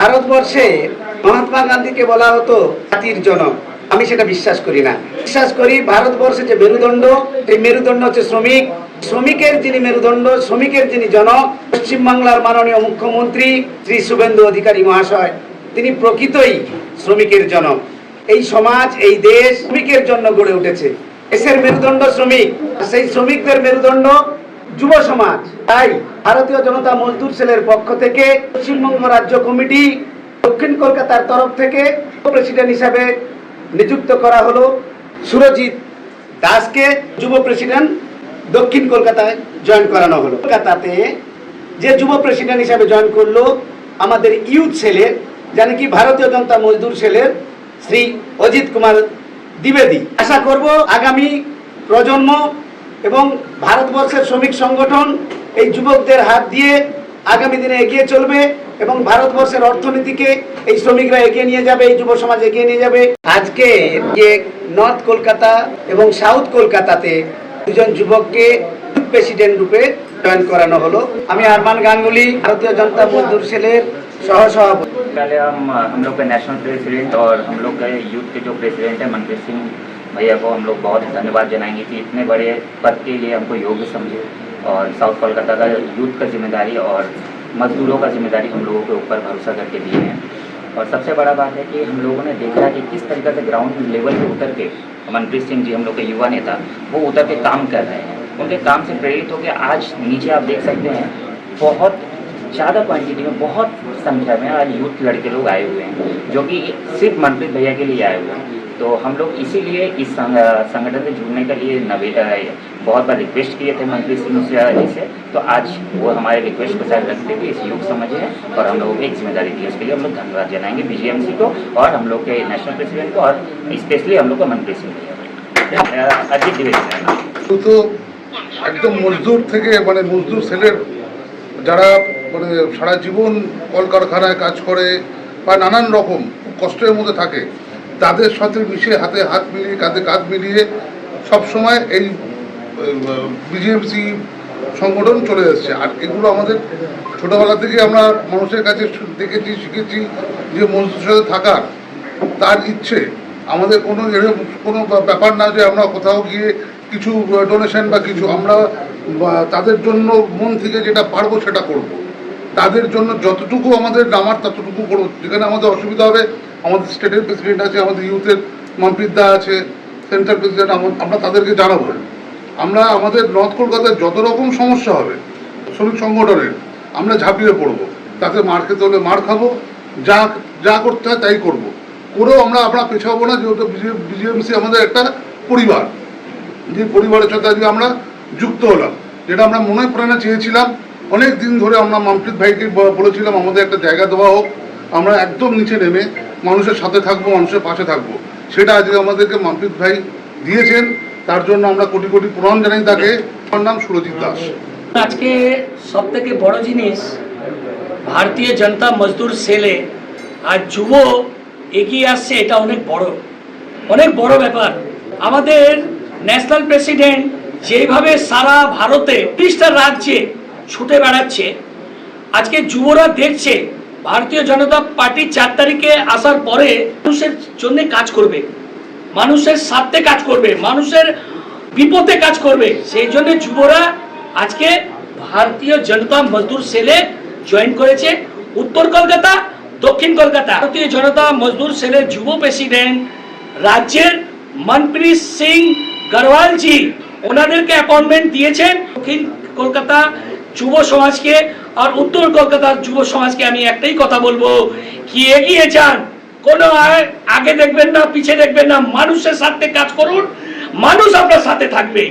ভারতবর্ষে মহাত্মা গান্ধীকে বলা হতো জাতির জনক। আমি সেটা বিশ্বাস করি না। বিশ্বাস করি ভারতবর্ষে যে মেরুদণ্ড, এই মেরুদণ্ড হচ্ছে শ্রমিক। শ্রমিকের যিনি মেরুদণ্ড, শ্রমিকের যিনি জনক, পশ্চিমবাংলার মাননীয় মুখ্যমন্ত্রী শ্রী শুভেন্দু অধিকারী মহাশয়, তিনি প্রকৃতই শ্রমিকের জনক। এই সমাজ, এই দেশ শ্রমিকের জন্য গড়ে উঠেছে। দেশের মেরুদণ্ড শ্রমিক, সেই শ্রমিকদের মেরুদণ্ড যুব সমাজ। তাই ভারতীয় জনতা মজদুর সেলের পক্ষ থেকে পশ্চিমবঙ্গ রাজ্য কমিটি দক্ষিণ কলকাতার তরফ থেকে প্রেসিডেন্ট হিসাবে নিযুক্ত করা হলো সুরজিৎ দাসকে। যুব প্রেসিডেন্ট দক্ষিণ কলকাতায় জয়েন করানো হলো। কলকাতাতে যে যুব প্রেসিডেন্ট হিসাবে জয়েন করলো আমাদের ইউথ সেলের, জানি কি ভারতীয় জনতা মজদুর সেলের শ্রী অজিত কুমার দ্বিবেদী। আশা করব আগামী প্রজন্ম এবং ভারতবর্ষের শ্রমিক সংগঠন এই যুবকদের হাত দিয়ে আগামী দিনে এগিয়ে চলবে এবং ভারতবর্ষের অর্থনীতিকে এই শ্রমিকরা এগিয়ে নিয়ে যাবে, এই যুব সমাজ এগিয়ে নিয়ে যাবে। আজকে যে নর্থ কলকাতা এবং সাউথ কলকাতাতে দুজন যুবককে প্রেসিডেন্ট রূপে জয়েন করানো হলো। আমি আরমান গাঙ্গুলি, ভারতীয় জনতা মজদুর সেলের সহসভাপতি। पहले हम लोग के नेशनल प्रेसिडेंट और हम लोग के यूथ के जो प्रेसिडेंट है मनप्रीत सिंह भैया को हम लोग बहुत धन्यवाद जनाएंगे कि इतने बड़े पद के लिए हमको योग्य समझे और साउथ कोलकाता का यूथ का जिम्मेदारी और मजदूरों का जिम्मेदारी हम लोगों के ऊपर भरोसा करके दिए हैं। और सबसे बड़ा बात है कि हम लोगों ने देखा कि किस तरीके से ग्राउंड लेवल पे उतर के मनप्रीत सिंह जी हम लोग के युवा नेता वो उतर के काम कर रहे हैं। उनके काम से प्रेरित होकर आज नीचे आप देख सकते हैं बहुत ज़्यादा क्वांटिटी में, बहुत संख्या में आज यूथ लड़के लोग आए हुए हैं जो कि सिर्फ मनप्रीत भैया के लिए आए हुए हैं। तो हम लोग इसीलिए इस संगठन से जुड़ने के लिए बहुत बार रिक्वेस्ट किए थे मनप्रीत सिंह से, तो आज वो हमारे रिक्वेस्ट को साथ रखते हुए इस युग समझे हैं और हम लोगों को एक जिम्मेदारी दी। उसके लिए हम लोग धन्यवाद जनाएंगे बीजीएमसी को और हम लोग के नेशनल प्रेसिडेंट को और स्पेशली हम लोग को मनप्रीत सिंह भैया अजीत द्विवेदी। তো একদম মজদুর থেকে মানে মজদুর সেলের যারা মানে সারা জীবন কলকারখানায় কাজ করে বা নানান রকম কষ্টের মধ্যে থাকে, তাদের সাথে মিশে হাতে হাত মিলিয়ে কাঁধে কাঁধ মিলিয়ে সবসময় এই বিজিএমসি সংগঠন চলে এসছে। আর এগুলো আমাদের ছোটোবেলা থেকে আমরা মানুষের কাছে দেখেছি, শিখেছি যে মজদুর সাথে থাকার তার ইচ্ছে। আমাদের কোনো ব্যাপার না যে আমরা কোথাও গিয়ে কিছু ডোনেশন বা কিছু, আমরা তাদের জন্য মন থেকে যেটা পারবো সেটা করব। তাদের জন্য যতটুকু আমাদের নামার ততটুকু করবো। যেখানে আমাদের অসুবিধা হবে, আমাদের স্টেটের প্রেসিডেন্ট আছে, আমাদের ইউথের মনপ্রীত দা আছে, সেন্ট্রাল প্রেসিডেন্ট, আমরা তাদেরকে জানাবো। আমরা আমাদের নর্থ কলকাতায় যত রকম সমস্যা হবে শ্রমিক সংগঠনের, আমরা ঝাঁপিয়ে পড়বো। তাতে মার খেতে হলে মার খাবো, যা করতে হয় তাই করবো। করেও আমরা পেছাবো না, যেহেতু বিজিএমসি আমাদের একটা পরিবার, যে পরিবারের সাথে আজকে আমরা যুক্ত হলাম। যেটা আমরা মনে প্রাণে চেয়েছিলাম অনেক দিন ধরে, আমরা মনপ্রীত ভাইকে বলেছিলাম আমাদের একটা জায়গা দেওয়া হোক, আমরা একদম নিচে নেমে মানুষের সাথে থাকবো, মানুষের পাশে থাকবো। সেটা আজকে আমাদেরকে মনপ্রীত ভাই দিয়েছেন, তার জন্য আমরা কোটি কোটি প্রণাম জানাই তাকে। আমার নাম সুরজিৎ দাস। আজকে সব থেকে বড় জিনিস, ভারতীয় জনতা মজদুর সেলে আজ যুব এগিয়ে আসছে, এটা অনেক বড় ব্যাপার। আমাদের ন্যাশনাল প্রেসিডেন্ট যেভাবে সারা ভারতে 30টা রাজ্যে ছুটে বেড়াচ্ছে, আজকে যুবরা দেখছে ভারতীয় জনতা পার্টি 4 তারিখে আসার পরে মানুষের জন্য কাজ করবে, মানুষের স্বার্থে কাজ করবে, মানুষের বিপদে কাজ করবে। সেই জন্য যুবরা আজকে ভারতীয় জনতা মজদুর সেলে জয়েন করেছে। উত্তর কলকাতা, দক্ষিণ কলকাতা। ভারতীয় জনতা মজদুর সেলের যুব প্রেসিডেন্ট রাজ্যের মনপ্রীত সিং গরওয়াল জি, ওনাদেরকে অ্যাপয়েন্টমেন্ট দিয়েছেন। দক্ষিণ কলকাতা যুব সমাজকে আর উত্তর কলকাতার যুব সমাজকে আমি একটাই কথা বলবো কি এগিয়ে যান, কোনো আগে দেখবেন না, পিছিয়ে দেখবেন না, মানুষের সাথে কাজ করুন, মানুষ আপনার সাথে থাকবে।